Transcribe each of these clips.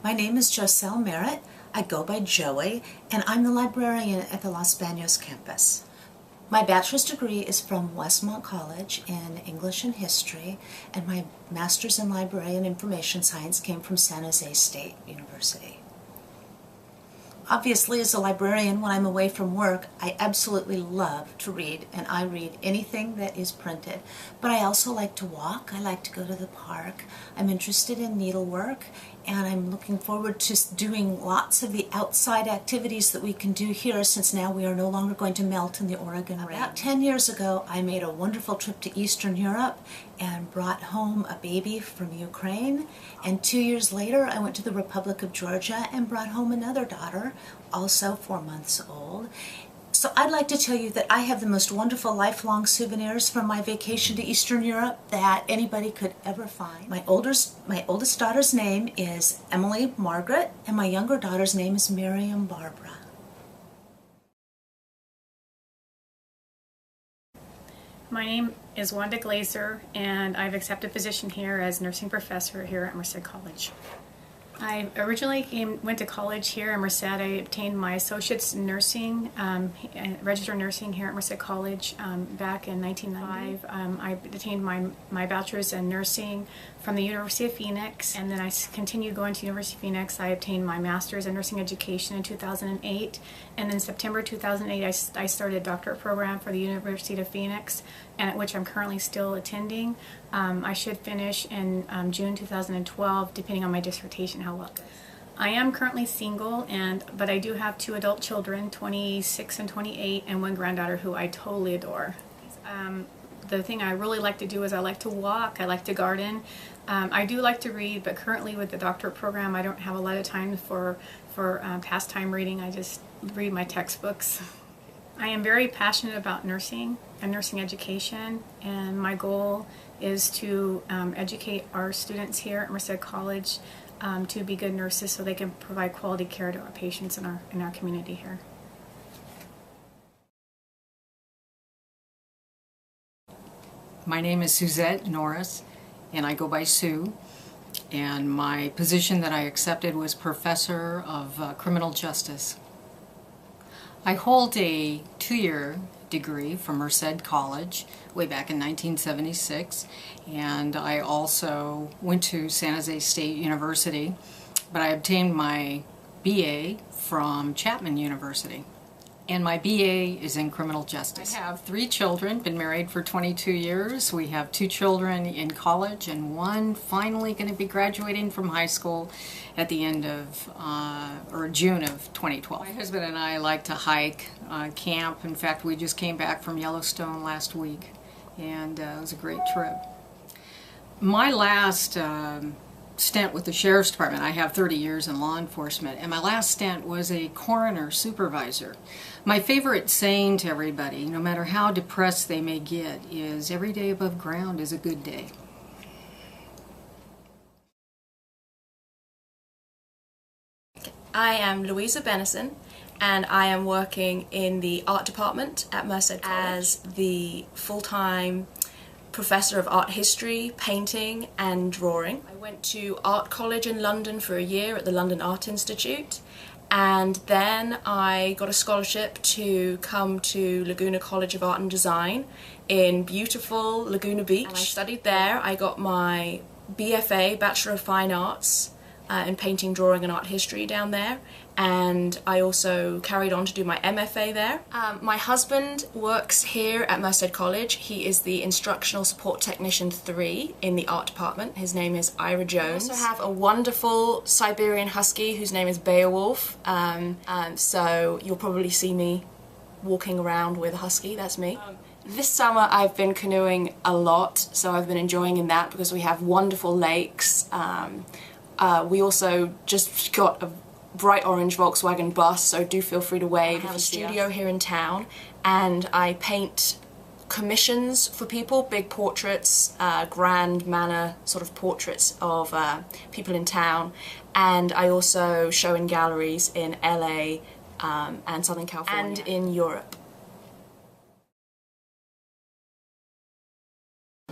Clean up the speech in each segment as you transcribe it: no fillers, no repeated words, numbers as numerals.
My name is Joselle Merritt. I go by Joey, and I'm the librarian at the Los Banos campus. My bachelor's degree is from Westmont College in English and History, and my master's in Library and Information Science came from San Jose State University. Obviously, as a librarian, when I'm away from work, I absolutely love to read, and I read anything that is printed. But I also like to walk. I like to go to the park. I'm interested in needlework, and I'm looking forward to doing lots of the outside activities that we can do here, since now we are no longer going to melt in the Oregon rain. About 10 years ago, I made a wonderful trip to Eastern Europe and brought home a baby from Ukraine. And 2 years later, I went to the Republic of Georgia and brought home another daughter, also 4 months old. So I'd like to tell you that I have the most wonderful lifelong souvenirs from my vacation to Eastern Europe that anybody could ever find. My oldest daughter's name is Emily Margaret, and my younger daughter's name is Miriam Barbara. My name is Wanda Glazer, and I've accepted a position here as nursing professor here at Merced College. I originally went to college here at Merced. I obtained my associate's in nursing, registered nursing here at Merced College back in 1995. I attained my bachelor's in nursing from the University of Phoenix, and then I continued going to University of Phoenix. I obtained my master's in nursing education in 2008, and in September 2008 I started a doctorate program for the University of Phoenix, and at which I'm currently still attending. I should finish in June 2012, depending on my dissertation how well it goes. I am currently single, but I do have 2 adult children, 26 and 28, and 1 granddaughter who I totally adore. The thing I really like to do is I like to walk, I like to garden. I do like to read, but currently with the doctorate program I don't have a lot of time for pastime reading. I just read my textbooks. I am very passionate about nursing and nursing education, and my goal is to educate our students here at Merced College to be good nurses so they can provide quality care to our patients in our community here. My name is Suzette Norris, and I go by Sue, and my position that I accepted was Professor of Criminal Justice. I hold a 2-year degree from Merced College way back in 1976, and I also went to San Jose State University, but I obtained my BA from Chapman University, and my BA is in criminal justice. I have 3 children, been married for 22 years. We have 2 children in college and 1 finally going to be graduating from high school at the end of, or June of 2012. My husband and I like to hike, camp. In fact, we just came back from Yellowstone last week, and it was a great trip. My last stint with the Sheriff's Department, I have 30 years in law enforcement, and my last stint was a coroner supervisor. My favorite saying to everybody, no matter how depressed they may get, is every day above ground is a good day. I am Louisa Benison, and I am working in the art department at Merced College as the full-time professor of art history, painting and drawing. I went to art college in London for a year at the London Art Institute, and then I got a scholarship to come to Laguna College of Art and Design in beautiful Laguna Beach. And I studied there. I got my BFA, Bachelor of Fine Arts, in painting, drawing and art history down there, and I also carried on to do my MFA there. My husband works here at Merced College. He is the Instructional Support Technician 3 in the art department. His name is Ira Jones. I also have a wonderful Siberian Husky whose name is Beowulf, so you'll probably see me walking around with a husky. That's me. This summer I've been canoeing a lot, so I've been enjoying that because we have wonderful lakes. We also just got a bright orange Volkswagen bus, so do feel free to wave. I have a studio here in town, and I paint commissions for people, big portraits, grand manner sort of portraits of people in town, and I also show in galleries in LA and Southern California and in Europe.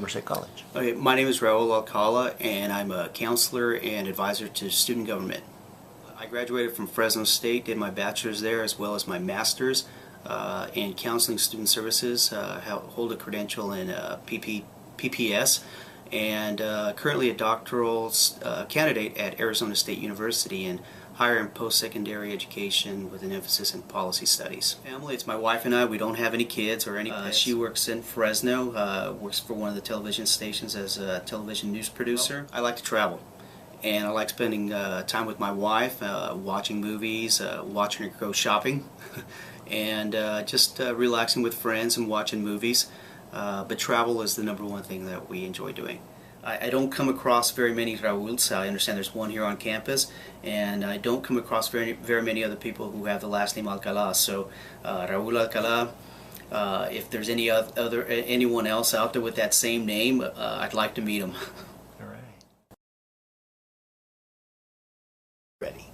Merced College. Okay, my name is Raul Alcala, and I'm a counselor and advisor to student government I graduated from Fresno State, did my bachelor's there as well as my master's in counseling student services. Hold a credential in PPS, and currently a doctoral candidate at Arizona State University in higher and post-secondary education with an emphasis in policy studies. Family, it's my wife and I. We don't have any kids or any pets. She works in Fresno, works for one of the television stations as a television news producer. I like to travel, and I like spending time with my wife, watching movies, watching her go shopping, and just relaxing with friends and watching movies. But travel is the #1 thing that we enjoy doing. I don't come across very many Rauls. I understand there's one here on campus, and I don't come across very many other people who have the last name Alcala. So Raul Alcala, if there's anyone else out there with that same name, I'd like to meet him. All right. Ready.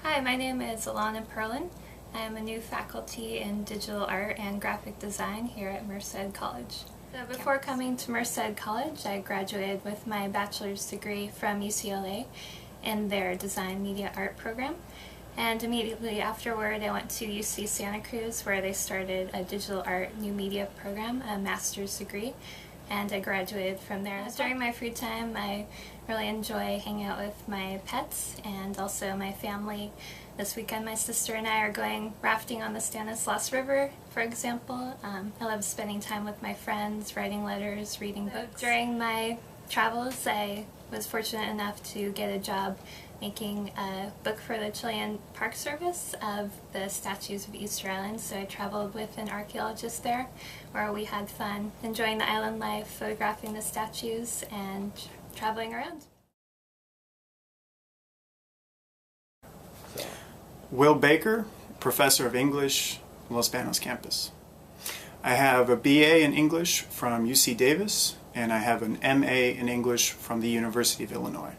Hi, my name is Alana Perlin. I am a new faculty in digital art and graphic design here at Merced College. So before coming to Merced College, I graduated with my bachelor's degree from UCLA in their design media art program. And immediately afterward, I went to UC Santa Cruz, where they started a digital art new media program, a master's degree, and I graduated from there. During my free time, I really enjoy hanging out with my pets and also my family. This weekend, my sister and I are going rafting on the Stanislaus River, for example. I love spending time with my friends, writing letters, reading books. During my travels, I was fortunate enough to get a job making a book for the Chilean Park Service of the statues of Easter Island. So I traveled with an archaeologist there, where we had fun enjoying the island life, photographing the statues, and traveling around. Will Baker, Professor of English, Los Banos campus. I have a BA in English from UC Davis, and I have an MA in English from the University of Illinois.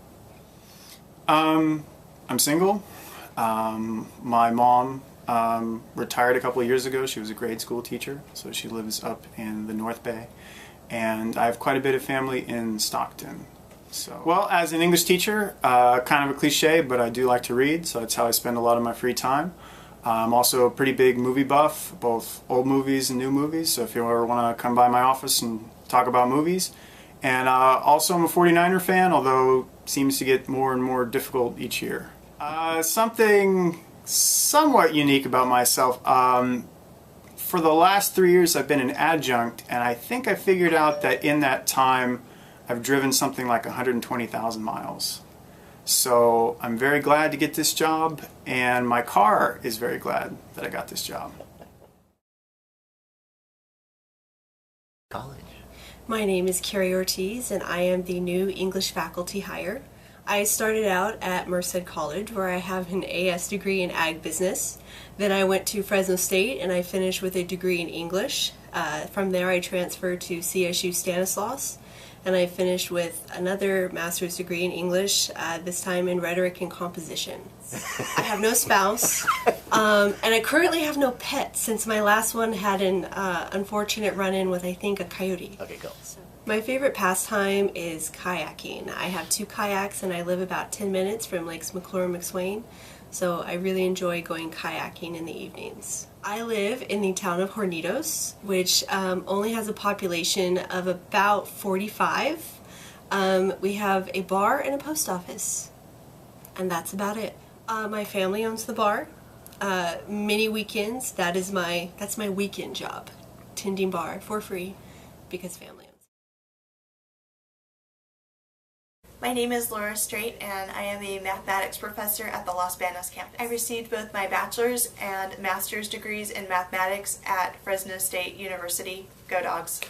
I'm single. My mom retired a couple of years ago. She was a grade school teacher, so she lives up in the North Bay. And I have quite a bit of family in Stockton. So, well, as an English teacher, kind of a cliche, but I do like to read, so that's how I spend a lot of my free time. I'm also a pretty big movie buff, both old movies and new movies, so if you ever want to come by my office and talk about movies. And also I'm a 49er fan, although it seems to get more and more difficult each year. Something somewhat unique about myself. For the last 3 years I've been an adjunct, and I think I figured out that in that time I've driven something like 120,000 miles. So I'm very glad to get this job, and my car is very glad that I got this job. College. My name is Carrie Ortiz, and I am the new English faculty hire. I started out at Merced College, where I have an AS degree in Ag Business. Then I went to Fresno State, and I finished with a degree in English. From there I transferred to CSU Stanislaus, and I finished with another master's degree in English, this time in rhetoric and composition. I have no spouse, and I currently have no pets, since my last one had an unfortunate run-in with, I think, a coyote. Okay, go. My favorite pastime is kayaking. I have 2 kayaks, and I live about 10 minutes from Lakes McClure and McSwain, so I really enjoy going kayaking in the evenings. I live in the town of Hornitos, which only has a population of about 45. We have a bar and a post office, and that's about it. My family owns the bar. Many weekends, that's my weekend job, tending bar for free because family owns it. My name is Laura Straight, and I am a mathematics professor at the Los Banos campus. I received both my bachelor's and master's degrees in mathematics at Fresno State University. Go Dogs!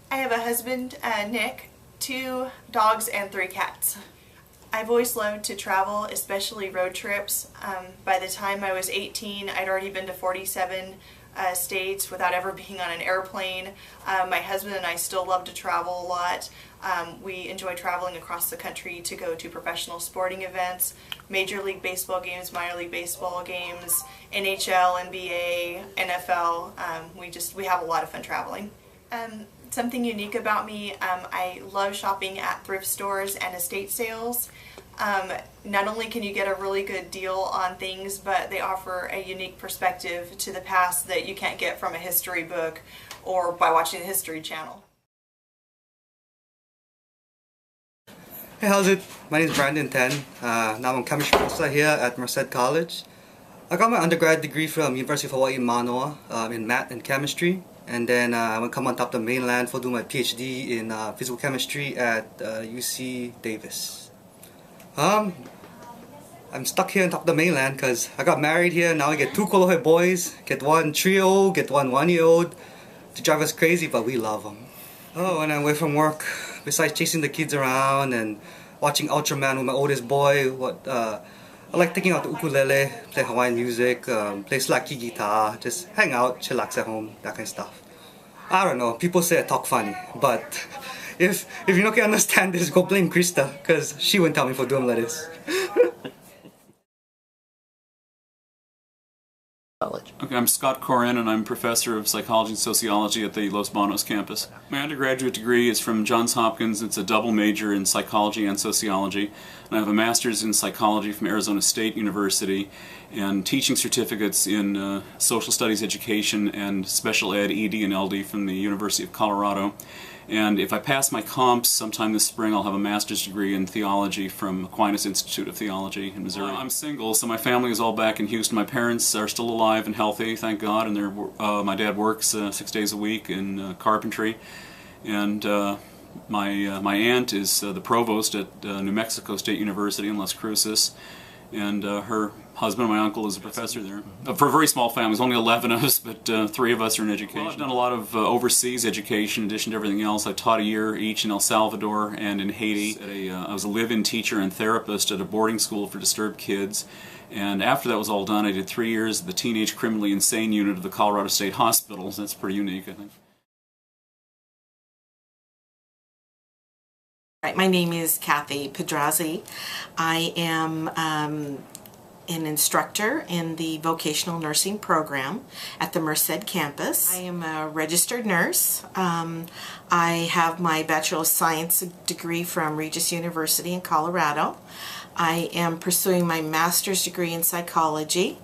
I have a husband, Nick, 2 dogs, and 3 cats. I've always loved to travel, especially road trips. By the time I was 18, I'd already been to 47 states without ever being on an airplane. My husband and I still love to travel a lot. We enjoy traveling across the country to go to professional sporting events, Major League Baseball games, minor league baseball games, NHL, NBA, NFL. We have a lot of fun traveling. Something unique about me, I love shopping at thrift stores and estate sales. Not only can you get a really good deal on things, but they offer a unique perspective to the past that you can't get from a history book or by watching the History Channel. Hey, how's it? My name is Brandon Tan. Now I'm a chemistry professor here at Merced College. I got my undergrad degree from University of Hawaii Manoa in math and chemistry, and then I went come on top of the mainland for doing my PhD in physical chemistry at UC Davis. I'm stuck here on top of the mainland because I got married here. Now I get 2 Kolohe boys, get 1 3-year-old, get 1 1-year-old. They drive us crazy, but we love them. Oh, when I'm away from work, besides chasing the kids around and watching Ultraman with my oldest boy, I like taking out the ukulele, play Hawaiian music, play slacky guitar, just hang out, chillax at home, that kind of stuff. I don't know, people say I talk funny, but if you don't understand this, go blame Krista, because she wouldn't tell me for doing like this. Okay, I'm Scott Corin, and I'm professor of psychology and sociology at the Los Banos campus. My undergraduate degree is from Johns Hopkins. It's a double major in psychology and sociology. And I have a master's in psychology from Arizona State University and teaching certificates in social studies education and special ed, ED, and LD from the University of Colorado. And if I pass my comps sometime this spring, I'll have a master's degree in theology from Aquinas Institute of Theology in Missouri. I'm single, so my family is all back in Houston. My parents are still alive and healthy, thank God, and my dad works 6 days a week in carpentry. And my aunt is the provost at New Mexico State University in Las Cruces, and her husband, my uncle, is a professor there. For a very small family, there's only 11 of us, but 3 of us are in education. Well, I've done a lot of overseas education in addition to everything else. I taught a year each in El Salvador and in Haiti. I was a live-in teacher and therapist at a boarding school for disturbed kids. And after that was all done, I did 3 years at the Teenage Criminally Insane Unit of the Colorado State Hospitals. That's pretty unique, I think. My name is Kathy Pedrazi. I am an instructor in the vocational nursing program at the Merced campus. I am a registered nurse. I have my Bachelor of Science degree from Regis University in Colorado. I am pursuing my master's degree in psychology,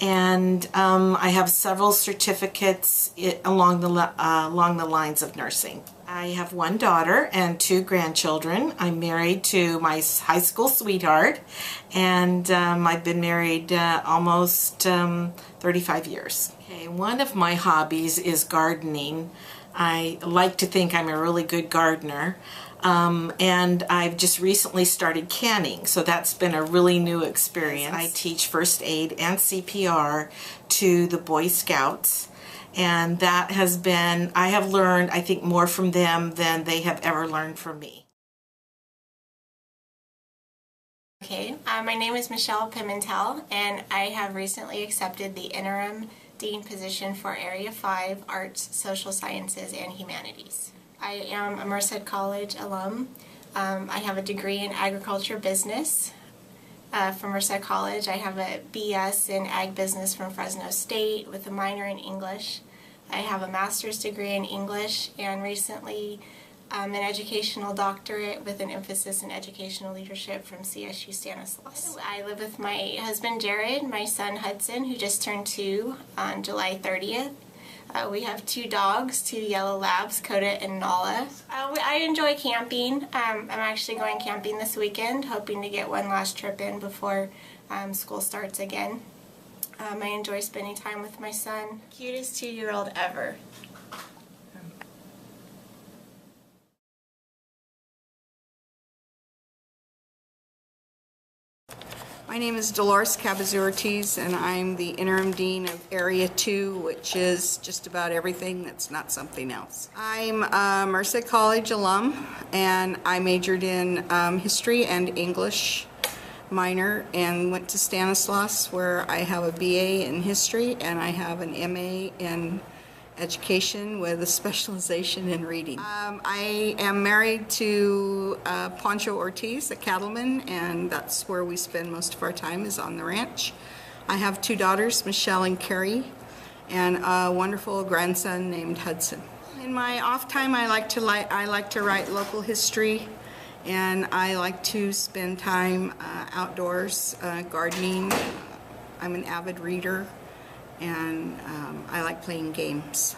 and I have several certificates along the lines of nursing. I have 1 daughter and 2 grandchildren. I'm married to my high school sweetheart, and I've been married almost 35 years. Okay, one of my hobbies is gardening. I like to think I'm a really good gardener. And I've just recently started canning, so that's been a really new experience. I teach first aid and CPR to the Boy Scouts, and that has been, I have learned, I think, more from them than they have ever learned from me. Okay, my name is Michelle Pimentel, and I have recently accepted the interim dean position for Area 5 Arts, Social Sciences, and Humanities. I am a Merced College alum. I have a degree in agriculture business from Merced College. I have a BS in ag business from Fresno State with a minor in English. I have a master's degree in English and recently an educational doctorate with an emphasis in educational leadership from CSU Stanislaus. I live with my husband Jared, my son Hudson, who just turned 2 on July 30th. We have 2 dogs, 2 yellow labs, Coda and Nala. I enjoy camping. I'm actually going camping this weekend, hoping to get one last trip in before school starts again. I enjoy spending time with my son. Cutest 2-year-old ever. My name is Dolores Cabazur-Ortiz, and I'm the interim dean of Area 2, which is just about everything that's not something else. I'm a Merced College alum, and I majored in history and English minor and went to Stanislaus, where I have a BA in history and I have an MA in education with a specialization in reading. I am married to Pancho Ortiz, a cattleman, and that's where we spend most of our time, is on the ranch. I have 2 daughters, Michelle and Carrie, and a wonderful grandson named Hudson. In my off time, I like to write local history and I like to spend time outdoors, gardening. I'm an avid reader, and I like playing games.